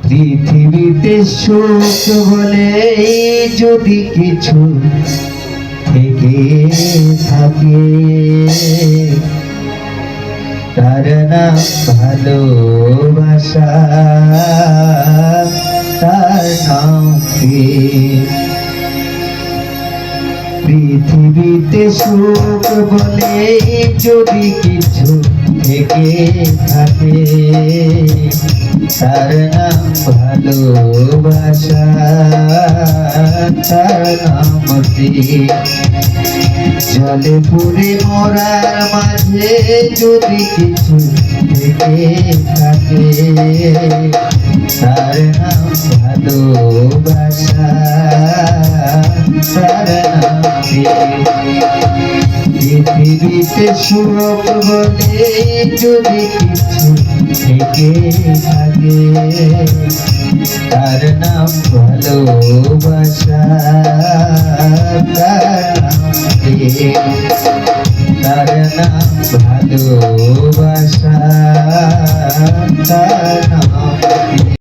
পৃথিবীতে সুখ বলে যদি কিছু থেকে থাকে, তার নাম ভালোবাসা, তার নাম প্রেম। পৃথিবীতে সুখ বলে যদি কিছু থেকে থাকে, তার নাম ভালোবাসা, তার নাম প্রেম। জলে পুড়ে মরার মাঝে যদি কিছু থেকে থাকে, তার নাম ভালোবাসা, তার নাম প্রেম। পৃথিবীতে সুখ বলে যদি কিছু থেকে থাকে, তার নাম ভালোবাসা, তার নাম প্রেম, তার নাম ভালোবাসা, তার নাম প্রেম।